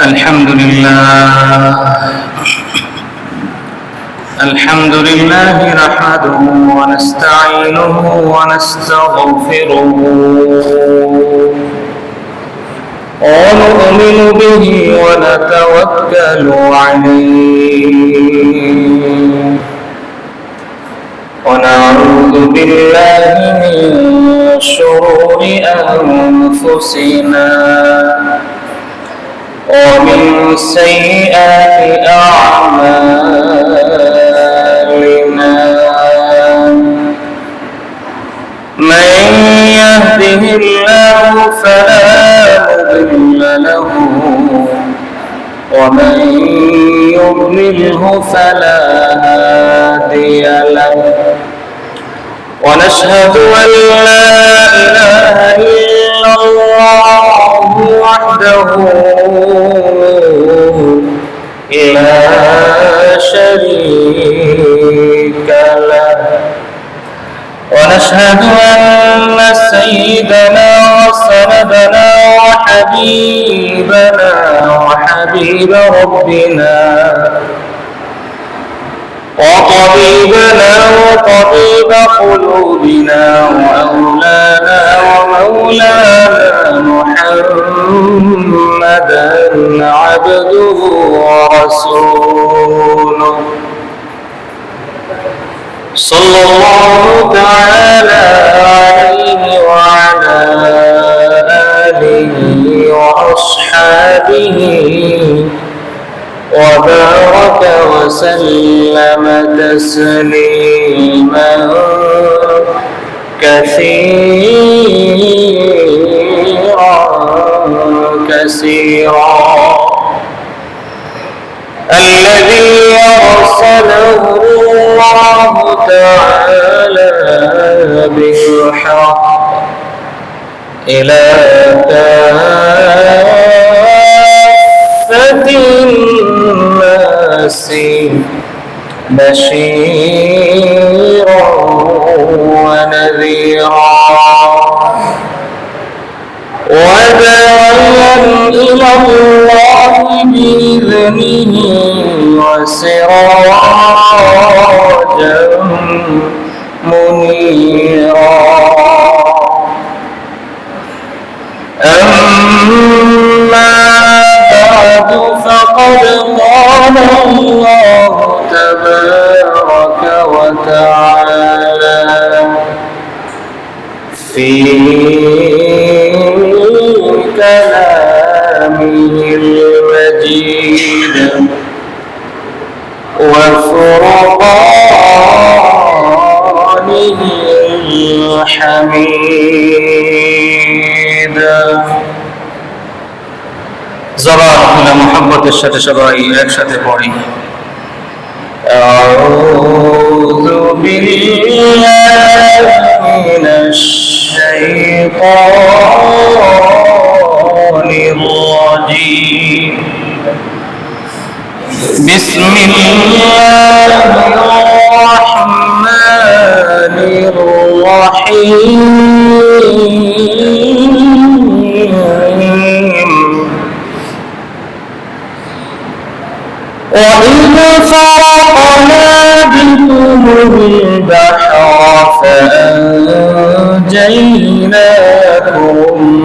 الحمد لله نحمده ونستعينه ونستغفره ونؤمن به ونتوكل عليه ونعوذ بالله من شرور أنفسنا ومن سيئات أعمالنا من يهده الله فلا مضل له ومن يضلله فلا هادي له ونشهد أن لا إله إلا الله وحده لا شريك له ونشهد أن سيدنا وسندنا وحبيبنا وحبيب ربنا وطبيبنا وطبيب قلوبنا وأولانا ومولانا محمدا عبده ورسوله صلى الله تعالى عليه وعلى آله وأصحابه وبارك وسلم تسليما كثيرا الذي أرسله الله تعالى بالحق إلى كافة الناس بشيرا ونذيرا وداعيا إلى الله بإذنه وسراجا منيرا أما بعد فقد قال الله تبارك وتعالى في كلامه المجيد وفرقانه الحميد জবান মোহাম্মদের সাথে সবাই একসাথে পড়ি আউযু বিল্লাহি মিনাশ শাইতানির রাজীম বিসমিল্লাহির রাহমানির রাহিম وإذ فرقنا بكم البحر فأنجيناكم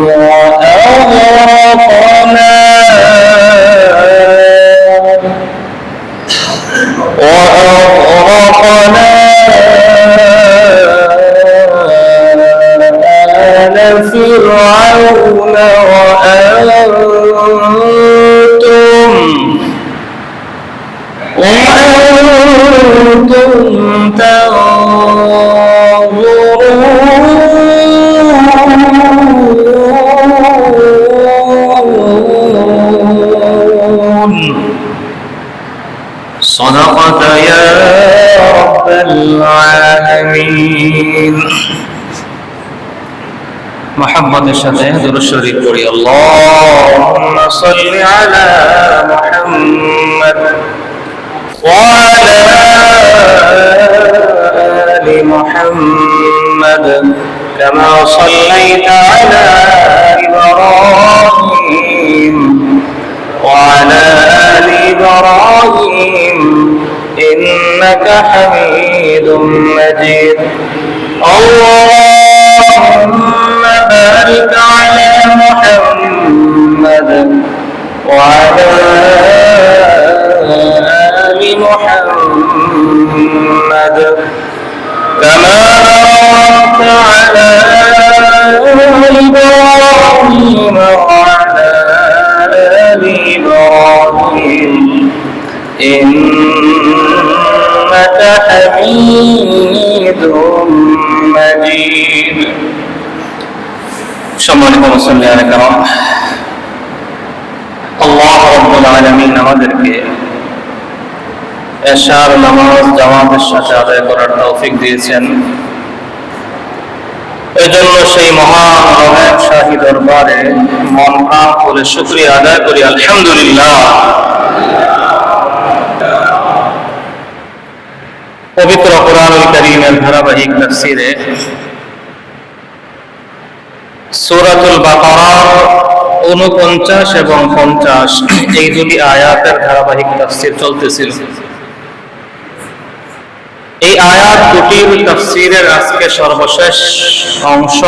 وأغرقنا آل فرعون وأنتم تنظرون صدقت يا رب العالمين محمد الشافعي درود الشريف قولي اللهم صل على محمد وعلى آل محمد كما صليت على إبراهيم وعلى إنك حميد مجيد اللهم بارك على محمد وعلى آل محمد كما باركت على إبراهيم وعلى آل إبراهيم إنك حميد مجيد সম্মানিত মুসলিম کرام আল্লাহ রাব্বুল আলামিন আমাদেরকে এশার নামাজ জামাতের সাথে আদায় করার তৌফিক দিয়েছেন। এজন্য সেই মহান রবের শাহী দরবারে মন প্রাণ খুলে শুকরিয়া আদায় করি, আলহামদুলিল্লাহ। পবিত্র কোরআনুল কারীমের ধারাবাহিক তাফসীরে সূরাতুল বাকারার 49 এবং 50 এই দুটি আয়াতের ধারাবাহিক তাফসীর চলতেছিল। এই আয়াত দুটির তাফসীরের আজকে সর্বশেষ অংশ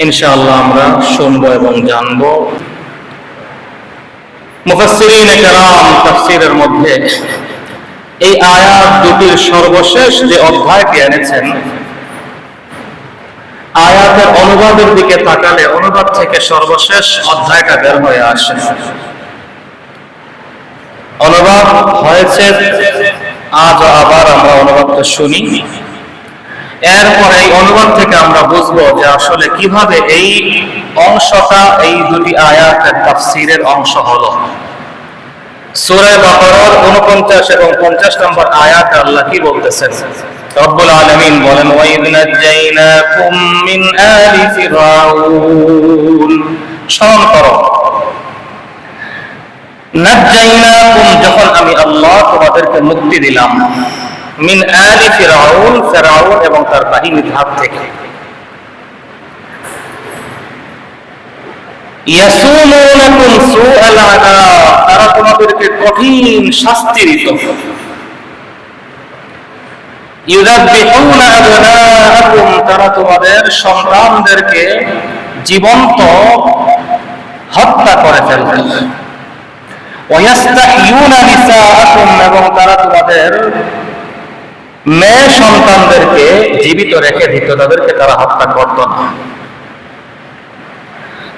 ইনশাআল্লাহ আমরা শুনবো এবং জানবো। মুফাসসিরিনে কেরাম তাফসীরের মধ্যে এই আয়াত দুটির সর্বশেষ যে অধ্যায়টি এনেছেন, আয়াতের অনুবাদের দিকে তাকালে অনুবাদ থেকে সর্বশেষ অধ্যায়টা বের হয়ে আসে। অনুবাদ হয়েছে, আজ আবার আমরা অনুবাদটা শুনি, এরপরে এই অনুবাদ থেকে আমরা বুঝবো যে আসলে কিভাবে এই অংশটা এই দুটি আয়াতের তাফসীরের অংশ হলো। সূরা বাকারার 49 এবং 50 নম্বর আয়াতে আল্লাহ কি বলতেছেন? রব্বুল আলামিন বলেন, ওয়াইদ নাজাইনাকুম মিন আলি ফিরআউন। স্মরণ করো, নাজাইনাকুম, যখন আমি আল্লাহ তোমাদেরকে মুক্তি দিলাম, মিন আলি ফিরআউন, ফিরআউন এবং তার বাহিনীর হাত থেকে। ইয়াসুমুনাকুম সুআল আযাব, তারা তোমাদেরকে কঠিন শাস্তি দিত। ইউযাববিহুনা আবনাআকুম, তারা তোমাদের সন্তানদেরকে জীবন্ত হত্যা করে ফেলবে। ওয়ায়াস্তাহইয়ুনা নিসাআকুম, এবং তারা তোমাদের মেয়ে সন্তানদেরকে জীবিত রেখে দিত, তাদেরকে তারা হত্যা করত না।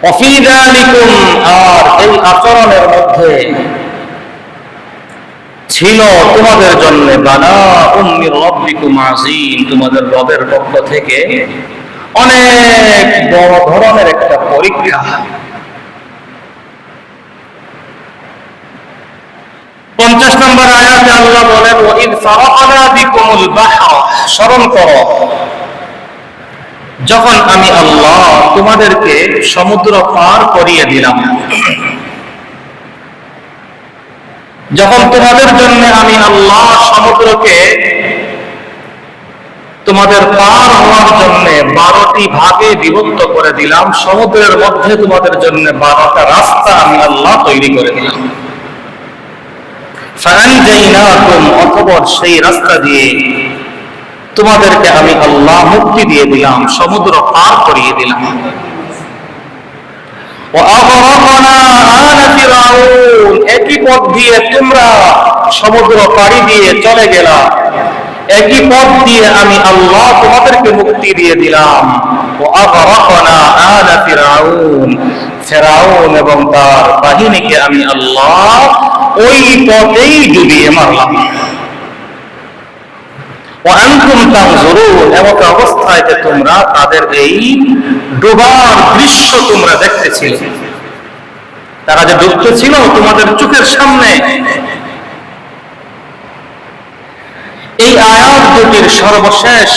ওয়াফি যালিকুম, আর এই আচরণের মধ্যে ছিল তোমাদের জন্য বালাউম মির রাব্বিকুম আযীম, তোমাদের রবের পক্ষ থেকে অনেক বড় ধরনের একটা পরীক্ষা। 50 নম্বর আয়াতে আল্লাহ বলেন, ওয়াইদ ফারাকনা বিকুমুল বাহর, স্মরণ করো যখন আমি আল্লাহ তোমাদেরকে সমুদ্র পার করিয়ে দিলাম, যখন তোমাদের জন্য আমি আল্লাহ সমুদ্রকে তোমাদের পার হওয়ার জন্য 12টি ভাগে বিভক্ত করে দিলাম, সমুদ্রের মধ্যে তোমাদের জন্য 12টা রাস্তা আমি আল্লাহ তৈরি করে দিলাম। ফাআনজাইনাকুম, অতঃপর সেই রাস্তা দিয়ে তোমাদেরকে আমি আল্লাহ মুক্তি দিয়ে দিলাম, সমুদ্র পার করিয়ে দিলাম। ওয়াগরাকনা আলা ফিরআউন, একই পথ দিয়ে তোমরা সমুদ্র পাড়ি দিয়ে চলে গেলা, একই পথ দিয়ে আমি আল্লাহ তোমাদেরকে মুক্তি দিয়ে দিলাম। ওয়াগরাকনা আলা ফিরআউন, ফিরআউন এবং তার বাহিনীকে আমি আল্লাহ ওই পথেই ডুবিয়ে মারলাম। ওয়াআনতুম তানজুরুন, এমন অবস্থায় যে তোমরা তাদের এই ডোবার দৃশ্য তোমরা দেখতেছিলে, তারা যে ডুবতেছিল তোমাদের চোখের সামনে। এই আয়াত দুটির সর্বশেষ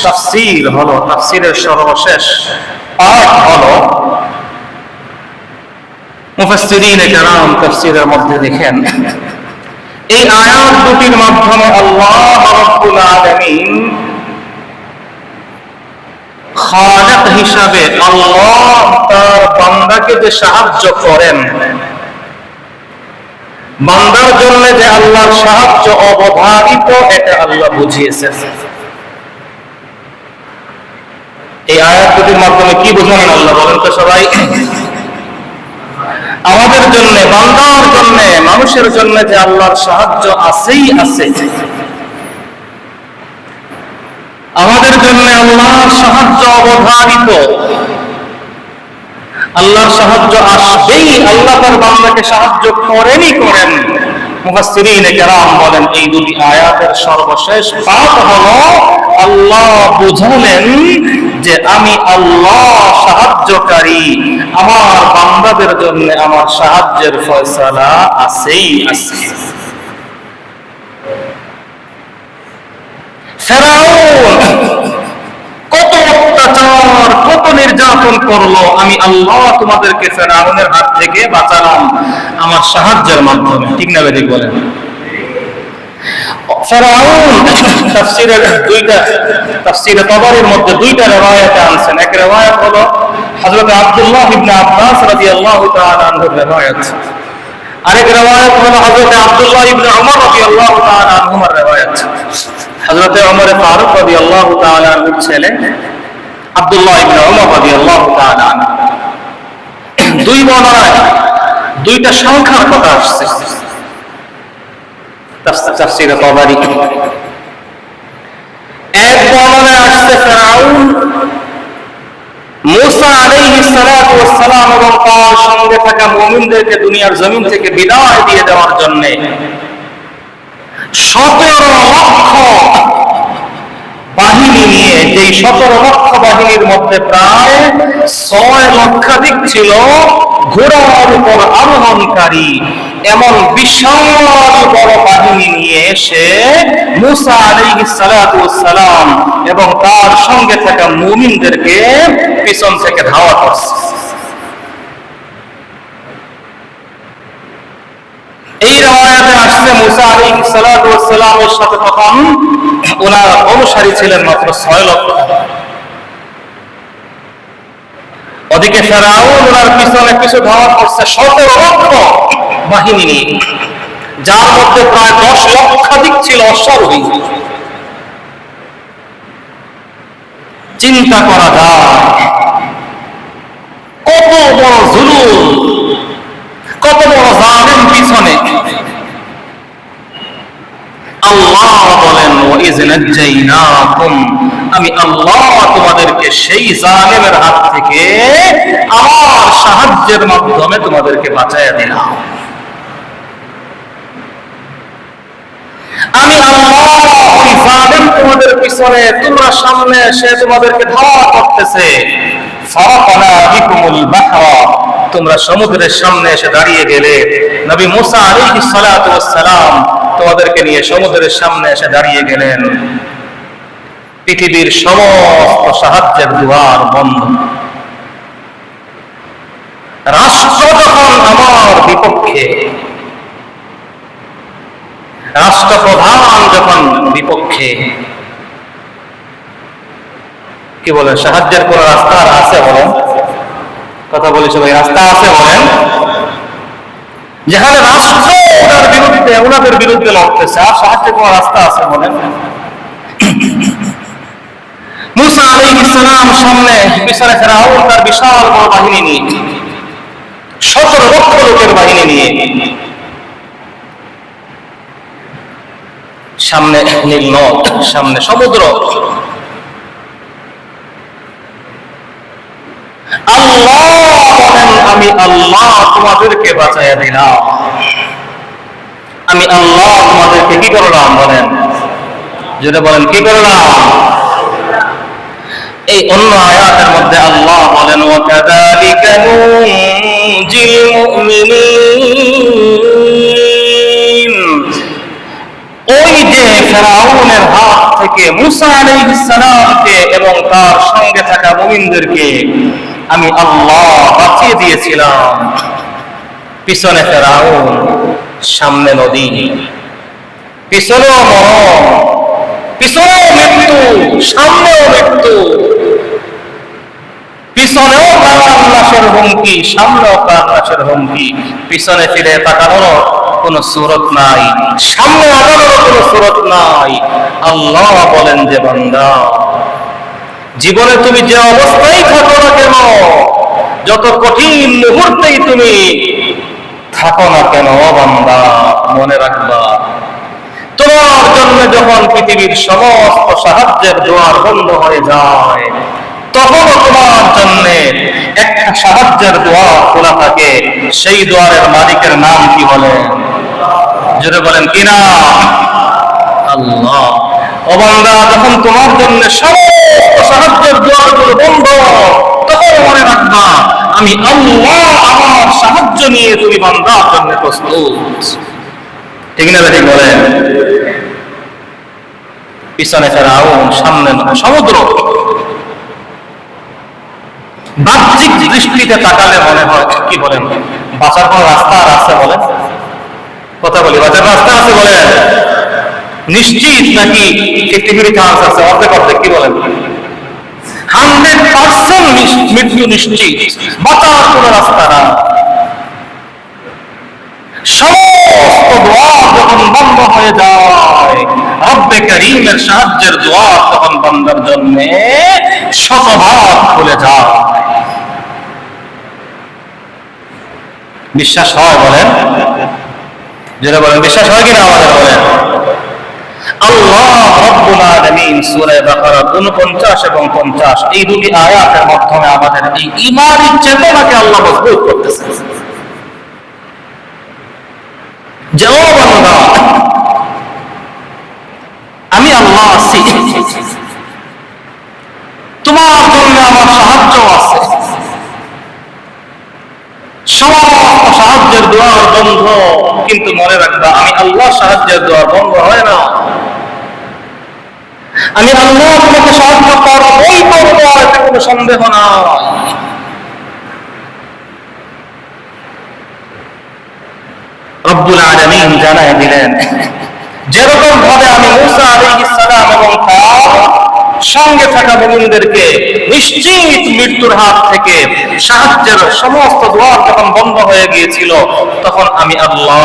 তাফসীর হলো, তাফসীরের সর্বশেষ পাঠ হলো, মুফাসসিরিনে কেরাম তাফসীরের মধ্যে দেখেন, এই আয়াত দুটির মাধ্যমে আল্লাহ রাব্বুল আলামিন খালিক হিসাবে আল্লাহ তার বান্দাকে যে সাহায্য করেন, বান্দার জন্য যে আল্লাহর সাহায্য অবধারিত, এটা আল্লাহ বুঝিয়েছেন। এই আয়াত দুটির মাধ্যমে কি বোঝালেন আল্লাহ বলেন তো সবাই? আমাদের জন্য, বান্দার জন্য, মানুষের জন্য যে আল্লাহর সাহায্য আছেই আছে, আমাদের জন্য আল্লাহর সাহায্য অবধারিত, আল্লাহর সাহায্য আসবেই। আল্লাহ তার বান্দাকে সাহায্য করেনই করেন। মুফাসসিরিনে কেরাম বলেন এই দুটি আয়াতের সর্বশেষ পাঠ হলো আল্লাহ বুঝালেন যে আমি আল্লাহ সাহায্যকারী, আমার বান্দাদের জন্য আমার সাহায্যের ফয়সালা আছেই আছে। ফেরাউন কত অত্যাচার, কত নির্যাতন করলো, আমি আল্লাহ তোমাদেরকে ফেরাউনের হাত থেকে বাঁচালাম আমার সাহায্যের মাধ্যমে। ঠিক না বেঠিক বলেন? ফেরাউন তাফসীরে তাবারীর মধ্যে দুইটা রিওয়ায়াত আনছেন। এক রিওয়ায়াত হলো হযরত আব্দুল্লাহ ইবনে আব্বাস রাদিয়াল্লাহু তাআলা আনহুর রিওয়ায়াত, আরেক রিওয়ায়াত হলো হযরত আব্দুল্লাহ ইবনে ওমর রাদিয়াল্লাহু তাআলা আনহুর রিওয়ায়াত। হযরত ওমর ফারুক রাদিয়াল্লাহু তাআলা আনহুর ছেলে আব্দুল্লাহ ইবনে ওমর রাদিয়াল্লাহু তাআলা আনহু, দুই বর্ণনায় দুইটা সংখ্যার কথা আসছে তাফসীরে তাবারী। এক বর্ণনায় আসছে ফেরাউন মূসা আলাইহিস সালাতু ওয়াস সালাম এবং তার সঙ্গে থাকা মুমিনদেরকে দুনিয়ার জমিন থেকে বিদায় দিয়ে দেওয়ার জন্য 17 লক্ষ বাহিনী নিয়ে, যেই 17 লক্ষ বাহিনীর মধ্যে প্রায় 6 লক্ষাধিক ছিল ঘোড়ার উপর আরোহণকারী, এমন বিশাল বড় বাহিনী নিয়ে এসে মূসা আলাইহিস সালাতু ওয়াস সালাম এবং তার সঙ্গে থাকা মুমিনদেরকে পিছন থেকে ধাওয়া করছে। এই রিওয়ায়াতে আসছে মূসা আলাইহিস সালাতু ওয়াস সালামের সাথে তখন ওনার অনুসারী ছিলেন মাত্র 6 লক্ষ। ওদিকে ফেরাউন ওনার পিছনে কিছু ধাওয়া করছে 17 লক্ষ বাহিনী নিয়ে, যার মধ্যে প্রায় 10 লক্ষাধিক ছিল অশ্বারোহী। চিন্তা করা যায় কত বড় জুলুম, কত বড় জালিম পিছনে। আল্লাহ বলেন ওয়াইজ নাজ্জাইনাকুম, আমি আল্লাহ তোমাদেরকে সেই জালিমের হাত থেকে আমার সাহায্যের মাধ্যমে তোমাদেরকে বাঁচাইয়া দিলাম। আমি আল্লাহ ওই জালিম তোমাদের পিছনে, তোমরা সামনে, সে তোমাদেরকে ধাওয়া করতেছে। ফারাকানা বিকুমুল বাহরা, তোমরা সমুদ্রের সামনে এসে দাঁড়িয়ে গেলে। নবী মূসা আলাইহিস সালাতু ওয়াস সালাম তোমাদেরকে নিয়ে সমুদ্রের সামনে এসে দাঁড়িয়ে গেলেন। পৃথিবীর সমস্ত সাহায্যের দুয়ার বন্ধ। রাষ্ট্র যখন আমার বিপক্ষে, রাষ্ট্রপ্রধান যখন বিপক্ষে, কি বলেন, সাহায্যের কোন রাস্তা আছে বলেন? কথা বলেছে ভাই, রাস্তা আছে বলেন? যেখানে রাষ্ট্র ওনার বিরুদ্ধে, ওনাদের বিরুদ্ধে লড়তেছে, আর সাহায্যের কোন রাস্তা আছে বলেন? মূসা আলাইহিস সালাম সামনে, পিছনে ফেরাউন তার বিশাল বড় বাহিনী নিয়ে, 17 লক্ষ লোকের বাহিনী নিয়ে। সামনে নীল নদ, সামনে সমুদ্র। আল্লাহ বলেন আমি আল্লাহ তোমাদেরকে বাঁচাইয়া দিলাম। আমি আল্লাহ তোমাদেরকে কি করলাম বলেন? যেটা বলেন কি করলাম? এই অন্য আয়াতের মধ্যে আল্লাহ বলেন ওয়াকাযালিকা নুনজিল মুমিনিন, ওই যে ফেরাউনের হাত থেকে মূসা আলাইহিস সালামকে এবং তার সঙ্গে থাকা মুমিনদেরকে আমি আল্লাহ বাঁচিয়ে দিয়েছিলাম। পিছনে ফেরাউন, সামনে নদী, পিছনেও মরণ, পিছনেও মৃত্যু, সামনেও মৃত্যু, পিছনেও প্রাণনাশের হুমকি, সামনেও প্রাণনাশের হুমকি। পিছনে ফিরে তাকানোর কোনো সূরত নাই, সামনে আগানোর কোনো সূরত নাই। আল্লাহ বলেন যে বান্দা, জীবনে তুমি যে অবস্থায় থাকো না কেন, যত কঠিন মুহূর্তেই তুমি থাকো না কেন বান্দা, মনে রাখবা তোমার জন্য যখন পৃথিবীর সমস্ত সাহায্যের দুয়ার বন্ধ হয়ে যায়, তখনও তোমার জন্য একটা সাহায্যের দুয়ার খোলা থাকে। সেই দুয়ারের মালিকের নাম কি বলেন? জোরে বলেন কি নাম? আল্লাহ। ও বান্দা, যখন তোমার জন্য সমস্ত সাহায্যের দুয়ারগুলো বন্ধ, তখন মনে রাখবা আমি আল্লাহ আমার সাহায্য নিয়ে তুমি বান্দার জন্য প্রস্তুত। ঠিক না? ঠিক বলেন। পিছনে ফেরাউন, সামনে সমুদ্র। বাহ্যিক দৃষ্টিতে তাকালে মনে হয় কি বলেন, বাঁচার কোনো রাস্তা আর আছে? বলেন, কথা বলি, বাঁচার রাস্তা আছে? বলেন, নিশ্চিত নাকি 50-50 চান্স আছে? অর্ধেক অর্ধেক, কি বলেন? 100% মৃত্যু নিশ্চিত, বাঁচার কোনো রাস্তা না। সমস্ত দুয়ার যখন বন্ধ হয়ে যায়, রব্বে কারীমের সাহায্যের দুয়ার তখন বান্দার জন্য শতভাগ খুলে যায়। বিশ্বাস হয়? বলেন, যেটা বলেন বিশ্বাস হয় কিনা আমাদের? বলেন। আল্লাহ রাব্বুল আলামিন সূরা বাকারা 49 এবং 50 এই দুটি আয়াতের মাধ্যমে আমাদের এই ঈমানী চেতনাকে আল্লাহ মজবুত করতেছেন। যে ও বান্দা, আমি আল্লাহ আছি, তোমার জন্য আমার সাহায্য আছে। সমস্ত সাহায্যের দুয়ার বন্ধ, কিন্তু মনে রাখবা আমি আল্লাহ সাহায্যের দুয়ার বন্ধ হয় না। আমি আল্লাহ তোমাকে সাহায্য করবই করবো, এতে কোনো সন্দেহ নাই। রব্বুল আলামিন জানায় দিলেন, যেরকম ভাবে আমি মূসা আলাইহিস সালাম এবং তার সঙ্গে থাকা মুমিনদেরকে নিশ্চিত মৃত্যুর হাত থেকে সাহায্যের সমস্ত দুয়ার যখন বন্ধ হয়ে গিয়েছিল, তখন আমি আল্লাহ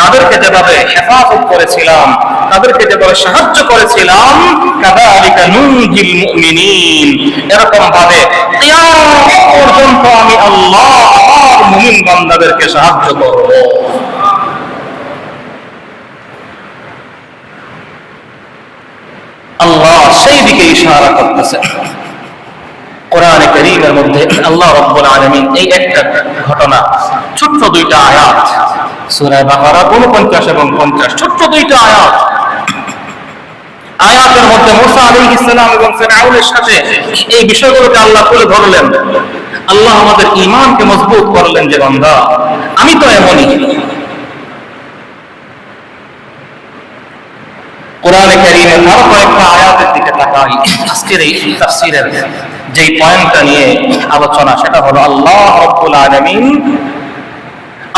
তাদেরকে যেভাবে হেফাজত করেছিলাম, তাদেরকে যেভাবে সাহায্য করেছিলাম, কাযালিকা নুনজিল মুমিনিন, এরকম ভাবে কিয়ামত পর্যন্ত আমি আল্লাহ আমার মুমিন বান্দাদেরকে সাহায্য করব। আল্লাহ সেই দিকে ইশারা করতেছেন। কোরআনে কারীমের মধ্যে আল্লাহ রাব্বুল আলামিন এই একটা ঘটনা, ছোট্ট দুইটা আয়াত, সূরা বাকারা 49 এবং 50, ছোট্ট দুইটা আয়াত। আয়াতের মধ্যে মূসা আলাইহিস সালাম এবং ফিরআউনের সাথে এই বিষয়গুলোকে আল্লাহ তুলে ধরলেন। আল্লাহ আমাদের ঈমানকে মজবুত করলেন যে বান্দা, আমি তো এমনই। কোরআনে কারীমের আরো কয়েকটা আয়াতের দিকে তাকাই। আজকের এই তাফসীরের যেই পয়েন্টটা নিয়ে আলোচনা, সেটা হলো আল্লাহ রাব্বুল আলামিন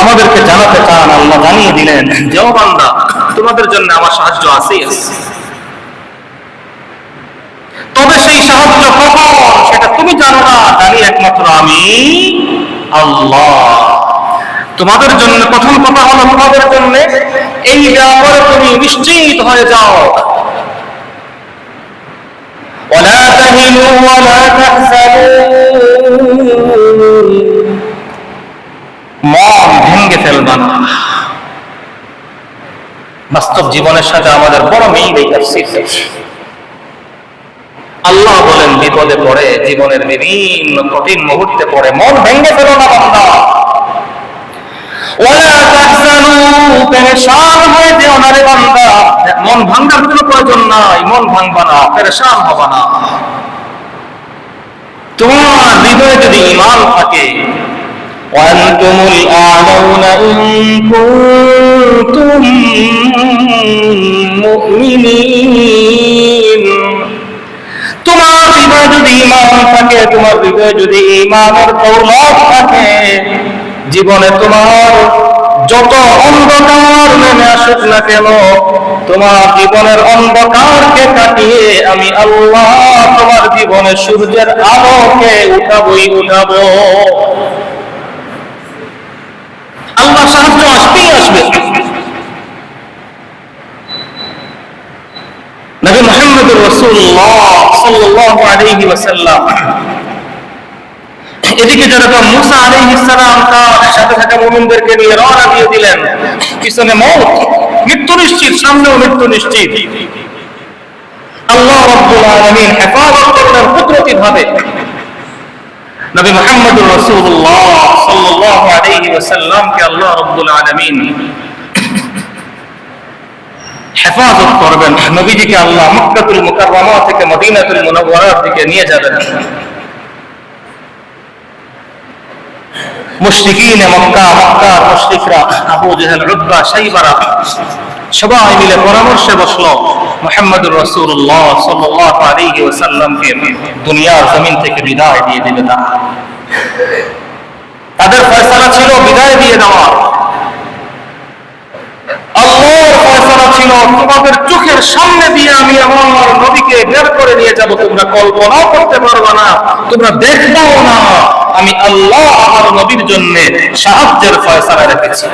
আমাদেরকে জানাতে চান, আল্লাহ জানিয়ে দিলেন যে ও বান্দা, তোমাদের জন্য আমার সাহায্য আছে। তবে সেই সাহায্য কখন সেটা তুমি জানো না, জানি একমাত্র আমি আল্লাহ। তোমাদের জন্য প্রথম কথা হলো, তোমাদের জন্য এই ব্যাপারে তুমি নিশ্চিত হয়ে যাও, ওয়ালা তাহিনু ওয়ালা তাহজানু, মন ভেঙে ফেলবা না। বাস্তব জীবনের সাথে আমাদের বড় মিল এই তাফসীর। আল্লাহ বলেন, বিপদে পড়ে, জীবনের বিভিন্ন কঠিন মুহূর্তে পড়ে মন ভেঙে ফেলো না বান্দা। ওয়ালা তাহজানু, পেরেশান হয়ে যেও না রে বান্দা। মন ভাঙার কোনো প্রয়োজন নাই, মন ভাঙবা না, পেরেশান হবা না। তোমার হৃদয়ে যদি ঈমান থাকে, ওয়ান্তুমুল আ'লাউনা ইন কুনতুম মুমিনিন, তোমার হৃদয়ে যদি ঈমান থাকে, তোমার হৃদয়ে যদি ঈমানের দৌলত থাকে, জীবনে তোমার যত অন্ধকার নেমে আসুক না কেন, তোমার জীবনের অন্ধকারকে কাটিয়ে আমি আল্লাহ তোমার জীবনে সূর্যের আলোকে উঠাবই উঠাবো। আল্লাহ সাহায্য আসবেই আসবে। রাসূলুল্লাহ সাল্লাল্লাহু আলাইহি ওয়াসাল্লাম এদিকে যেরকম মুসা আলাইহিস সালাম তার সাথে থাকা মুমিনদেরকে নিয়ে রওনা দিয়ে দিলেন, পিছনে মওত, মৃত্যু নিশ্চিত, সামনেও মৃত্যু নিশ্চিত। আল্লাহ রাব্বুল আলামিন হেফাজত করলেন কুদরতি ভাবে। নবী মুহাম্মদুর রাসূলুল্লাহ সাল্লাল্লাহু আলাইহি ওয়াসাল্লামকে আল্লাহ রাব্বুল আলামিন হেফাজত করবেন। নবীজিকে আল্লাহ মক্কাতুল মুকাররমা থেকে মদিনাতুল মুনাওয়ারার দিকে নিয়ে যাবেন। মুশরিকিনে মক্কা, মক্কার মুশরিকরা আবু জেহেল, উতবা, শাইবারা সবাই মিলে পরামর্শে বসলো মুহাম্মদুর রাসূলুল্লাহ সাল্লাল্লাহু আলাইহি ওয়াসাল্লামকে দুনিয়ার জমিন থেকে বিদায় দিয়ে দিবে। তাদের ফয়সালা ছিল বিদায় দিয়ে দেওয়া। আল্লাহর ফয়সালা ছিল তোমাদের চোখের সামনে দিয়ে আমি আমার নবীকে বের করে নিয়ে যাব, তোমরা কল্পনাও করতে পারবে না, তোমরা দেখবেও না। আমি আল্লাহ আমার নবীর জন্য সাহায্যের ফয়সালা রেখেছি,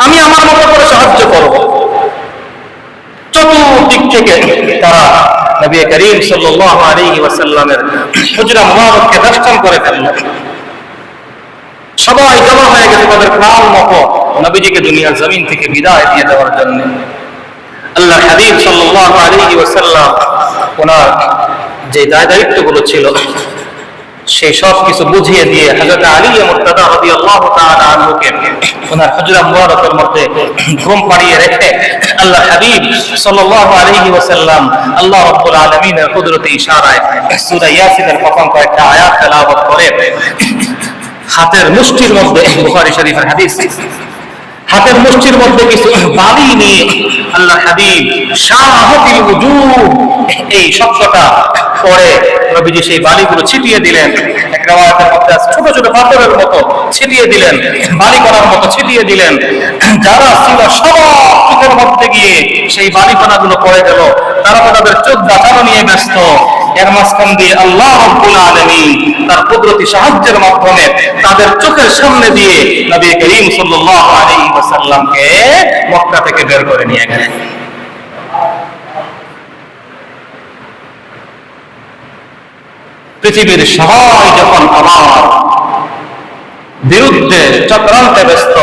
আমি আমার মতো করে সাহায্য করব। চতুর্দিক থেকে তারা নবী করিম সাল্লাল্লাহু আলাইহি ওয়াসাল্লামের হুজরা মুবারককে দর্শন করে ফেলল। সবাই জমা হয়ে গেছে তাদের প্রাণ মতো নবীজিকে দুনিয়ার জমিন থেকে বিদায় দিয়ে দেওয়ার জন্য। আল্লাহ হাবিব সাল্লাল্লাহু আলাইহি ওয়াসাল্লাম ওনার যে দায়িত্বগুলো ছিল সেই সব কিছু বুঝিয়ে দিয়ে হযরত আলী মুর্তজা রাদিয়াল্লাহু তাআলা আনহুকে ওনার হুজরা মুবারকের মধ্যে ঘুম পাড়িয়ে রেখে আল্লাহ হাবিব সাল্লাল্লাহু আলাইহি ওয়াসাল্লাম আল্লাহ রাব্বুল আলামিনের কুদরতি ইশারায় সূরা ইয়াসিনের প্রথম কয়েকটা আয়াত তেলাওয়াত করে হাতের মুষ্টির মধ্যে, বুখারী শরীফের হাদিস, হাতের মুষ্টির মধ্যে কিছু বালি নিয়ে আল্লাহ হাবিব শাহাদাতুল উজুহ এই শব্দটা পড়ে নবীজি সেই বালিগুলো ছিটিয়ে দিলেন। এক riwayat-এর মধ্যে ছোট ছোট পাথরের মতো ছিটিয়ে দিলেন, বালি করার মতো ছিটিয়ে দিলেন। যারা ছিল সব চোখের মধ্যে গিয়ে সেই বালি কণাগুলো পড়ে গেল। তারা তাদের চোখ বাঁচানো নিয়ে ব্যস্ত। এর মাঝখান দিয়ে আল্লাহ রাব্বুল আলামিন তার কুদরতি সাহায্যের মাধ্যমে তাদের চোখের সামনে দিয়ে নবী করিম সাল্লাল্লাহু আলাইহি ওয়াসাল্লামকে মক্কা থেকে বের করে নিয়ে গেলেন। পৃথিবীর সবাই যখন আমার বিরুদ্ধে চক্রান্তে ব্যস্ত,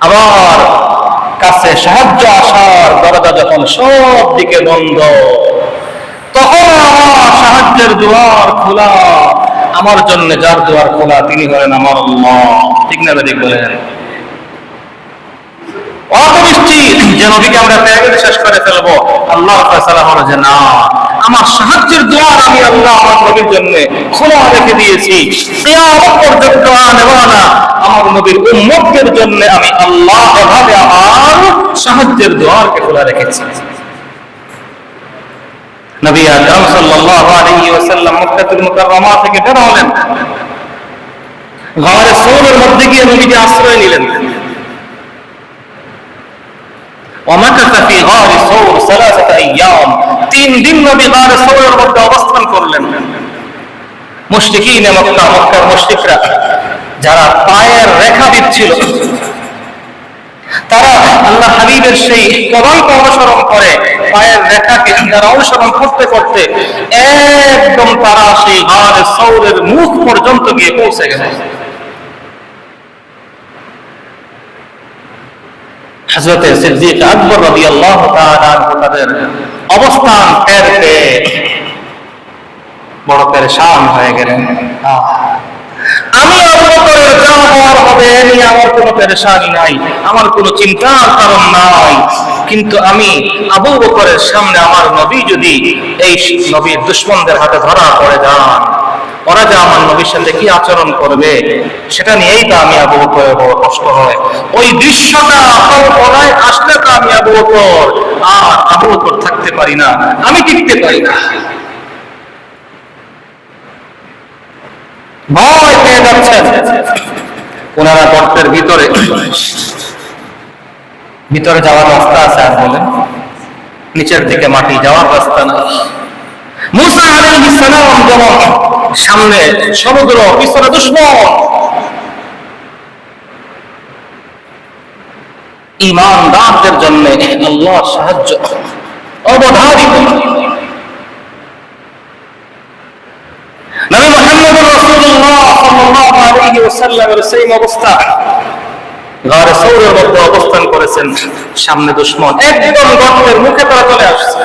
আমার কাছে সাহায্য আসার দরজা যখন সব দিকে বন্ধ, তখন আমার সাহায্যের দুয়ার খোলা। আমার জন্য যার দুয়ার খোলা তিনি হলেন আমার আল্লাহ। ঠিক না ঠিক বলেন? অত নিশ্চিত যে নবীকে আমরা পেয়ে গেলে শেষ করে ফেলবো। আল্লাহর ফয়সালা হলো যে না, আমার সাহায্যের দুয়ার আমি আল্লাহ আমার নবীর জন্য খোলা রেখে দিয়েছি। কিয়ামত পর্যন্ত আনেওয়ালা আমার নবীর উম্মতদের জন্য আমি আল্লাহ এভাবে আমার সাহায্যের দুয়ারকে খোলা রেখেছি। নবী আকরাম সাল্লাল্লাহু আলাইহি ওয়াসাল্লাম মক্কাতুল মুকাররমা থেকে বের হলেন। গারে সৌরের মধ্যে গিয়ে নবীজি আশ্রয় নিলেন। ومكث في غار ثور 3 أيام। 3 দিন নবী গারে সৌরের মধ্যে অবস্থান করলেন। মুশরিকিনে মক্কা, মক্কার মুশরিকরা যারা পায়ের রেখা দিচ্ছিল, তারা আল্লাহ হাবিবের সেই কদমকে অনুসরণ করে পায়ের রেখাকে যারা অনুসরণ করতে করতে একদম তারা সেই গারে সৌরের মুখ পর্যন্ত গিয়ে পৌঁছে গেল। হযরত সিদ্দিক আকবর রাদিয়াল্লাহু তাআলা আনহু তাদের অবস্থান টের পেয়ে বড় পেরেশান হয়ে গেলেন। আমি আবু বকরের যা হওয়ার হবে এ নিয়ে আমার কোনো পেরেশানি নাই, আমার কোনো চিন্তার কারণ নাই। কিন্তু আমি আবু বকরের সামনে আমার নবী যদি এই নবীর দুশমনদের হাতে ধরা পড়ে যান, ওরা যে আমার নবীর সাথে কি আচরণ করবে সেটা নিয়েই তো আমি আবু বকরের বড় কষ্ট হয়। ওই দৃশ্যটা কল্পনায় আসলে তো আমি আবু বকর থাকতে পারি না, আমি টিকতে পারি না। ভয় পেয়ে যাচ্ছেন ওনারা। গর্তের ভিতরে যাওয়ার রাস্তা আছে আর বলেন, নিচের দিকে মাটি যাওয়ার রাস্তা না। মুসা আলাইহিস সালাম যেমন সামনে সমুদ্র, পিছনে দুশমন। ঈমানদারদের জন্য আল্লাহর সাহায্য অবধারিত। নবী মুহাম্মদ রাসূলুল্লাহ সাল্লাল্লাহু আলাইহি ওয়াসাল্লামের সেই অবস্থা, গারে সৌরের মধ্যে অবস্থান করেছেন, সামনে দুশমন একদম গর্তের মুখে তারা চলে আসছে,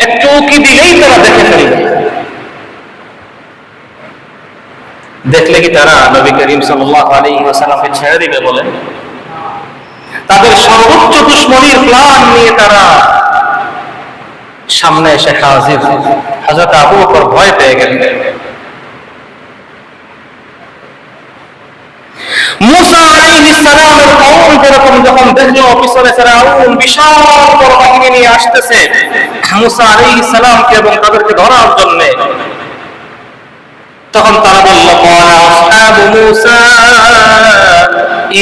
একটু উকি দিলেই তারা দেখে ফেলবে। দেখলে কি তারা নবী করিম সাল্লাল্লাহু আলাইহি ওয়াসাল্লামকে ছেড়ে দিবে বলে? তাদের সর্বোচ্চ দুশমনির প্ল্যান নিয়ে তারা সামনে এসে হাজির। হযরত আবু বকর ভয় পেয়ে গেলেন। মুসা আলাইহিস সালামের কওম যখন দেখলো পিছনে ফিরআউন বিশাল বড় বাহিনী নিয়ে আসতেছে মুসা আলাইহিস সালামকে এবং তাদেরকে ধরার জন্য, তখন তারা বলল, ক্বালা আসহাবু মুসা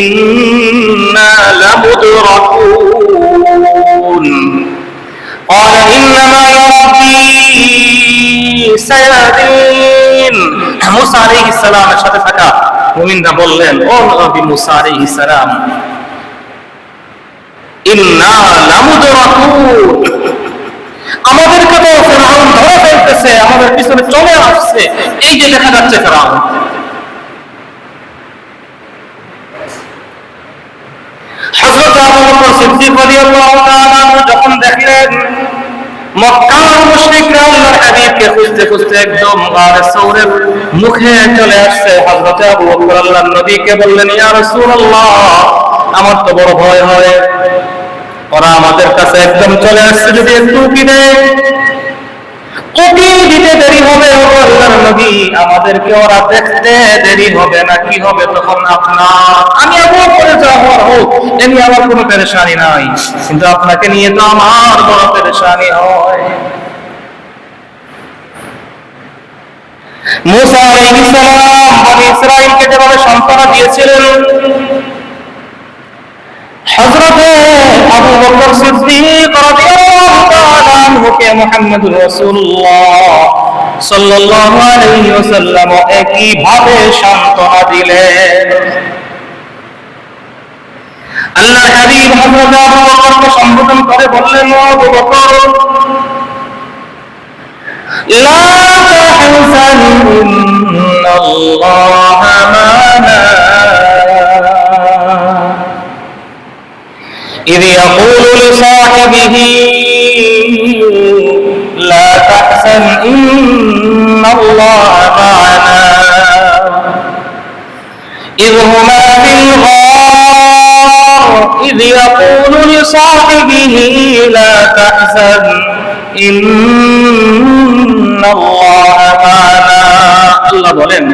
ইন্না লামুদরাকুন ক্বালা ইন্নামা রাব্বী সায়াহদিন। মুসা আলাইহিস সালামের সাথে থাকা মুমিনরা বললেন, ও নবী মুসা আলাইহিস সালাম, ইন্না লামুদরাকুন, আমাদেরকে তো ফিরআউন ধরে ফেলতেছে, আমাদের পিছনে চলে আসছে, এই যে দেখা যাচ্ছে ফিরআউন। হযরত আবু বকর সিদ্দিক রাদিয়াল্লাহু তাআলা যখন দেখলেন মক্কার মুশরিকরা আল্লাহর হাবিবকে খুঁজতে খুঁজতে একদম গারে সৌরের মুখে চলে আসছে, হযরত আবু বকর আল্লাহর নবীকে বললেন, ইয়া রাসূলুল্লাহ, আমার তো বড় ভয় হয়, ওরা আমাদের কাছে একদম চলে আসছে, যদি একটু উকি দেয়, উকি দিতে দেরি হবে ও আল্লাহর নবী, আমাদেরকে ওরা দেখতে দেরি হবে না, কি হবে তখন আপনার? আমি আবু বকর যাওয়ার হোক, এমনি আমার কোনো পেরেশানি নাই, কিন্তু আপনাকে নিয়ে তো আমার বড় পেরেশানি হয়। মুসা আলাইহিস সালাম বনি ইসরাঈলকে যেভাবে সান্ত্বনা দিয়েছিলেন, হযরত আবু বকর সিদ্দিক রাদিয়াল্লাহু তাআলা আনহুকে মুহাম্মদুর রাসূলুল্লাহ সাল্লাল্লাহু আলাইহি ওয়াসাল্লাম একই ভাবে সান্ত্বনা দিলেন। আল্লাহর হাবিব হযরত আবু বকরকে সম্বোধন করে বললেন, ও আবু বকর, লা তাহজান ইন্নাল্লাহা মা'না إذ يقول لصاحبه لا تحزن إن الله معنا إذ هما في الغار إذ يقول لصاحبه لا تحزن إن الله معنا। আল্লাহ বলেন,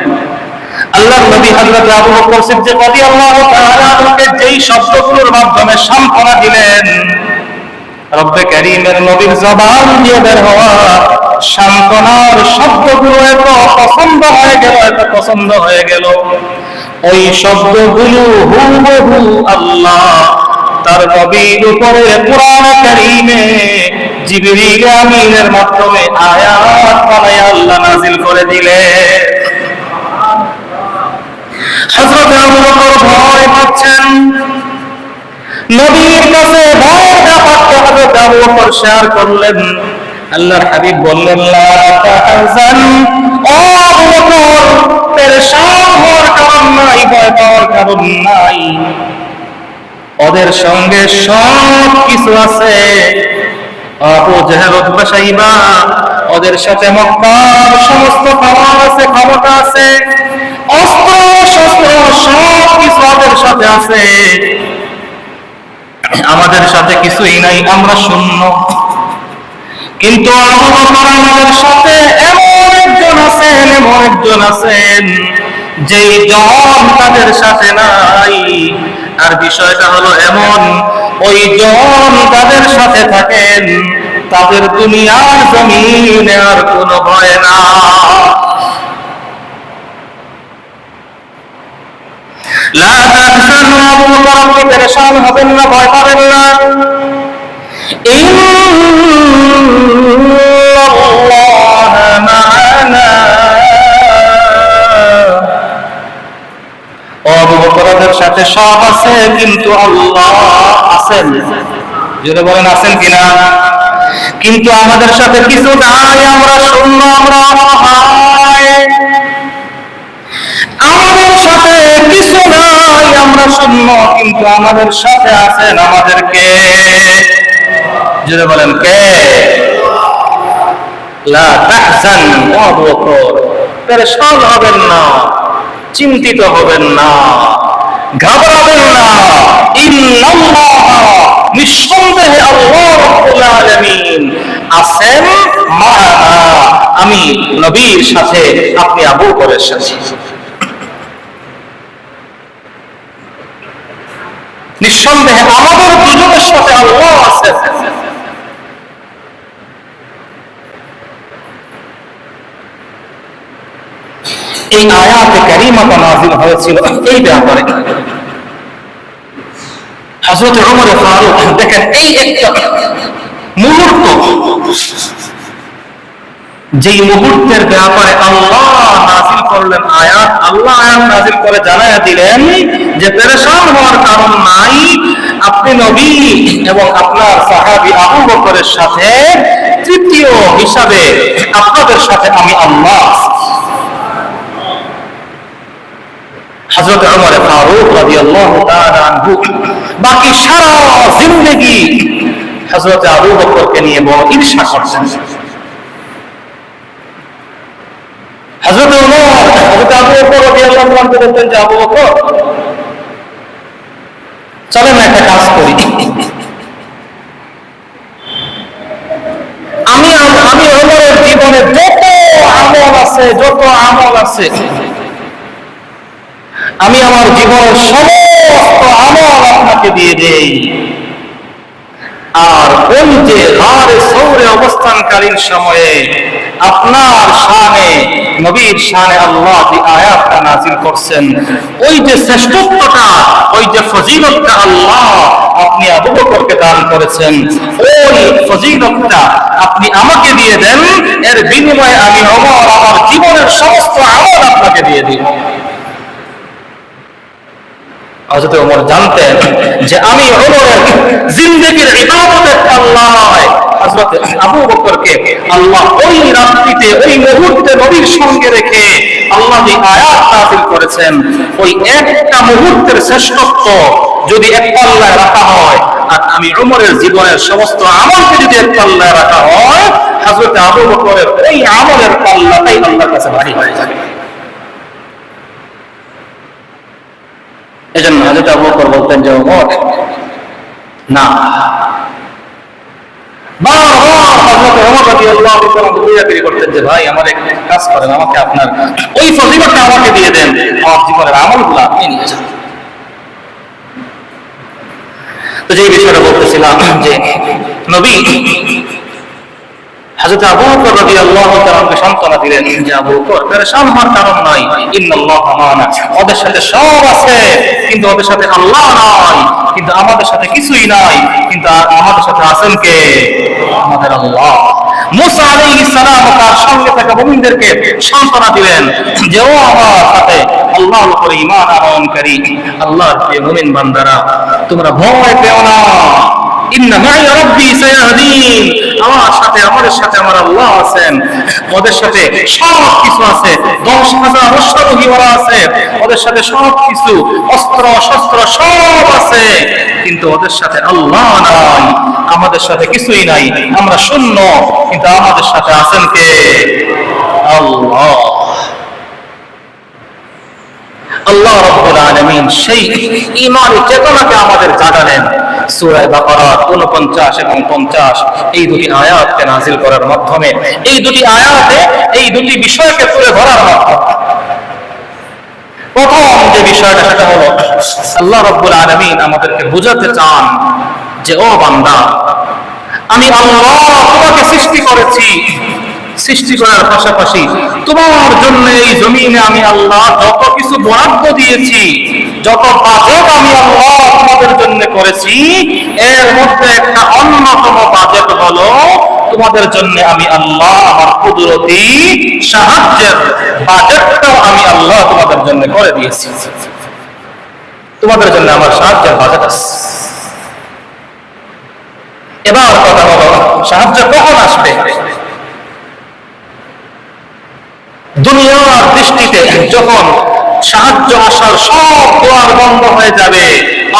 আল্লাহর নবী হযরত আবু বকর সিদ্দিক রাদিয়াল্লাহু তাআলা আনহুকে যেই শব্দগুলোর মাধ্যমে সান্ত্বনা দিলেন, রব্বে কারীমের নবীর জবান দিয়ে বের হওয়া সান্ত্বনার শব্দগুলো এত পছন্দ হয়ে গেল, এত পছন্দ হয়ে গেল, ওই শব্দগুলো হুবহু আল্লাহ তার নবীর উপরে কোরআন কারীমে জিবরিল আমিনের মাধ্যমে আয়াত বানায়া আল্লাহ নাযিল করে দিলেন। হযরত আবু বকর ভয় পাচ্ছেন, নবীর কাছে ভয়ের ব্যাপারটা হযরত আবু বকর শেয়ার করলেন। আল্লাহর হাবিব বললেন, লা তাহজান, ও আবু বকর, পেরেশান হওয়ার কারণ নাই, ভয় পাওয়ার কারণ নাই, ওদের সঙ্গে সব কিছু আছে। আবু জেহেল, উতবা, শাইবা, ওদের সাথে মক্কার সমস্ত পাওয়ার আছে, ক্ষমতা আছে, অস্ত্র শস্ত্র সব কিছু ওদের সাথে আছে, আমাদের সাথে কিছুই নাই, আমরা শূন্য। কিন্তু আবু বকর আমাদের সাথে এমন একজন আছেন যেই জন তাদের সাথে নাই। আর বিষয়টা হলো এমন, ওই জন তাদের সাথে থাকেন, তাদের দুনিয়ার জমিনে আর কোনো ভয় না। লা তাহজানু, আবু বকর আপনি পেরেশান হবেন না, ভয় পাবেন না। ইন্নাল্লাহা মা'ানা, আবু বকরের সাথে সব আছে, কিন্তু আল্লাহ আছেন। যদি বলেন আছেন কিনা? কিন্তু আমাদের সাথে কিছু নাই, আমরা শূন্য, আমরা অসহায়। আমাদের সাথে কিছু নাই, আমরা শূন্য, কিন্তু আমাদের সাথে আছেন আমাদেরকে। যদি বলেন কে? লা তাহজান ওয়া আবু বকর, পেরেশান হবেন না, চিন্তিত হবেন না, ঘাবড়াবেন না। ইন্নাল্লাহ, নিঃসন্দেহে আল্লাহ রাব্বুল আলামিন আছেন মা'ানা, আমি নবীর সাথে, আপনি আবু বকরের সাথে। নিঃসন্দেহে আমাদের দুজনের সাথে আল্লাহ আছেন। এই আয়াতে কারিমাটা নাযিল হয়েছিল এই ব্যাপারে। হযরত ওমর ফারুক, দেখেন এই একটা মুহূর্ত, যেই মুহূর্তের ব্যাপারে আল্লাহ নাযিল করলেন আয়াত, আল্লাহ আয়াত নাযিল করে জানায়া দিলেন যে পেরেশান হওয়ার কারণ নাই, আপনি নবী এবং আপনার সাহাবী আবু বকরের সাথে তৃতীয় হিসাবে আপনাদের সাথে আমি আল্লাহ। হযরত ওমর ফারুক রাদিয়াল্লাহু তাআলা আনহু বাকি সারা জিন্দেগি হযরত আবু বকরকে নিয়ে বড় ঈর্ষা করছেন। হযরত ওমর হযরত আবু বকর রাদিয়াল্লাহু আনহু বলতেন যে আবু বকর, চলেন একটা কাজ করি, আমি ওমরের জীবনে যত আমল আছে আমি আমার জীবনের সমস্ত আমল আপনাকে দিয়ে দেই, আর ওই যে গারে সৌরে অবস্থানকালীন সময়ে আপনার শানে, নবীর শানে আল্লাহ যে আয়াতটা নাযিল করছেন, ওই যে শ্রেষ্ঠত্বটা, ওই যে ফজিলতটা আল্লাহ আপনি আবু বকরকে দান করেছেন, ওই ফজিলতটা আপনি আমাকে দিয়ে দেন, এর বিনিময়ে আমি ওমর আমার জীবনের সমস্ত আমল আপনাকে দিয়ে দিব। হযরত ওমর জানতেন যে আমি ওমরের জিন্দেগীর ইবাদতের আল্লাহ হযরত আবু বকরকে আল্লাহ ওই রাত্রিতে, ওই মুহূর্তে নবীর সঙ্গে রেখে আল্লাহ যে আয়াত নাযিল করেছেন, ওই একটা মুহূর্তের শ্রেষ্ঠত্ব যদি এক পাল্লায় রাখা হয়, আর আমি ওমরের জীবনের সমস্ত আমলকে যদি এক পাল্লায় রাখা হয়, হযরত আবু বকরের ওই আমলের পাল্লাটাই আল্লাহর কাছে ভারী হয়ে যাবে। এজন্য হযরত আবু বকর বলতেন যে ওমর না, বারবার হযরত ওমর রাদিয়াল্লাহু তাআলা দুইয়াকারি করতেন যে ভাই আমার একটা কাজ করেন, আমাকে আপনার ওই ফজিলতটা আমাকে দিয়ে দেন, আমার জীবনের আমলগুলো আপনি নিয়ে যান। তো যে বিষয়টা বলতেছিলাম যে নবী হযরত আবু বকর রাদিয়াল্লাহু তাআলাকে সান্ত্বনা দিলেন যে আবু বকর, পেরেশান হওয়ার কারণ নাই, ইন্নাল্লাহ মা'ানা, ওদের সাথে সব আছে কিন্তু ওদের সাথে আল্লাহ নাই, কিন্তু আমাদের সাথে কিছুই নাই, কিন্তু আমাদের সাথে আছেন কে? আমাদের আল্লাহ। মুসা আলাইহিস সালাম তার সঙ্গে থাকা মুমিনদেরকে সান্ত্বনা দিলেন যে ও আমার সাথে আল্লাহর উপরে ঈমান আনয়নকারী আল্লাহর প্রিয় মুমিন বান্দারা, তোমরা ভয় পেও না, ইন্না মা'ই রাব্বি সায়াহদিন, আমার সাথে, আমাদের সাথে আমার আল্লাহ আছেন, ওদের সাথে সব কিছু আছে, 10,000 অশ্বারোহী ওরা আছে, ওদের সাথে সব কিছু, অস্ত্র শস্ত্র সব আছে, কিন্তু ওদের সাথে আল্লাহ নাই, আমাদের সাথে কিছুই নাই, আমরা শূন্য, কিন্তু আমাদের সাথে আছেন কে? আল্লাহ। আল্লাহ রাব্বুল আলামিন সেই ঈমানের চেতনাকে আমাদের জাগালেন সূরা বাকারা 49 এবং 50 এই দুটি আয়াতকে নাযিল করার মাধ্যমে, এই দুটি আয়াতে এই দুটি বিষয়কে তুলে ধরার মাধ্যমে। প্রথম যে বিষয়টা সেটা হলো আল্লাহ রাব্বুল আলামিন আমাদেরকে বোঝাতে চান যে ও বান্দা, আমি আল্লাহ তোমাকে সৃষ্টি করেছি, সৃষ্টি করার পাশাপাশি তোমার জন্য এই জমিনে আমি আল্লাহ যত কিছু বরাদ্দ দিয়েছি, যত বাজেট আমি আল্লাহ তোমাদের জন্য করেছি, এর মধ্যে একটা অন্যতম বাজেট হলো তোমাদের জন্য আমি আল্লাহ আমার কুদরতি সাহায্যের বাজেটটাও আমি আল্লাহ তোমাদের জন্য করে দিয়েছি। তোমাদের জন্য আমার সাহায্যের বাজেট আছে। এবার কথা হলো, সাহায্য কখন আসবে? দুনিয়ার দৃষ্টিতে যখন সাহায্য আসার সব দ্বার বন্ধ হয়ে যাবে,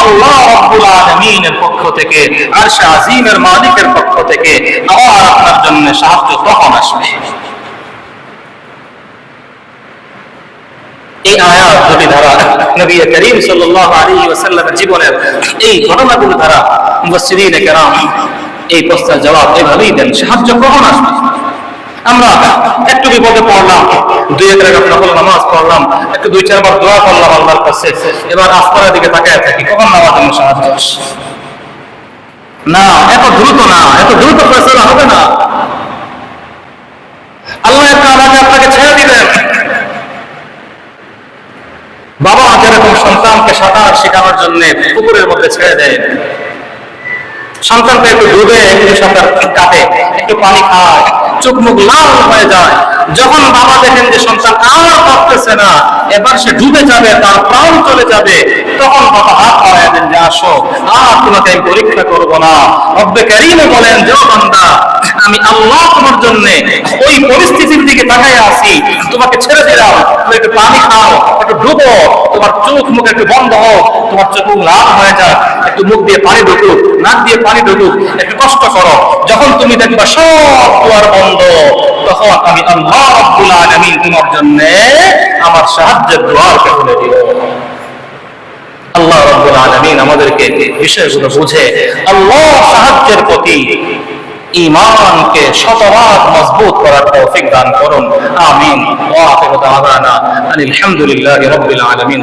আল্লাহ রাব্বুল আলামিনের পক্ষ থেকে, আরশে আজিমের মালিকের পক্ষ থেকে আবার আপনার জন্য সাহায্য তখন আসবে। এই আয়াত দুটি ধারা নবী করিম সাল্লাল্লাহু আলাইহি ওয়াসাল্লামের জীবনের এই ঘটনাগুলো ধারা মুফাসসিরিনে কেরাম এই প্রশ্নের জবাব এভাবেই দেন, সাহায্য কখন আসবে? আমরা একটু বিপদে পড়লাম, দুই এক রাকাত নফল নামাজ পড়লাম, একটু দুই চারবার দোয়া করলাম আল্লাহর কাছে, এবার আসমানের দিকে তাকিয়ে থাকি, কখন আমার জন্য সাহায্য আসে? না, এত দ্রুত না, এত দ্রুত ফয়সালা হবে না। আল্লাহ একটা আমাকে আপনাকে ছেড়ে দিবেন। বাবা যেরকম সন্তানকে সাঁতার শেখানোর জন্য পুকুরের মধ্যে ছেড়ে দেয়, সন্তানকে একটু ডুবে একটু সাঁতার কাটে, একটু পানি খায়, চোখ মুখ লাল হয়ে যায়, যখন বাবা দেখেন যে সন্তান আর পারতেছে না, এবার সে ডুবে যাবে, তার প্রাণ চলে যাবে, তখন বাবা হাত বাড়ায় দেন যে আসো, আর তোমাকে আমি পরীক্ষা করবো না। রব্বে কারীমে বলেন যে বান্দা, আমি আল্লাহ তোমার জন্য ওই পরিস্থিতির দিকে তাকায় আছি, তোমাকে ছেড়ে দিলাম, তুমি একটু পানি খাও, একটু ডুবো, তোমার চোখ মুখ একটু বন্ধ হোক, তোমার চোখ মুখ লাল হয়ে যায়, একটু মুখ দিয়ে পানি ঢুকুক, নাক দিয়ে পানি ঢুকুক, একটু কষ্ট করো, যখন তুমি দেখবা সব দুয়ার বন্ধ, তখন আমি আল্লাহ রাব্বুল আলামিন তোমার জন্য আমার সাহায্যের দুয়ারকে খুলে দিব। আল্লাহ রাব্বুল আলামিন আমাদেরকে বিষয়গুলো বুঝে আল্লাহ সাহায্যের প্রতি ঈমানকে শতভাগ মজবুত করার তৌফিক দান করুন। আমিন। ওয়া আখিরু দাওয়ানা আলহামদুলিল্লাহি রাব্বিল আলামিন।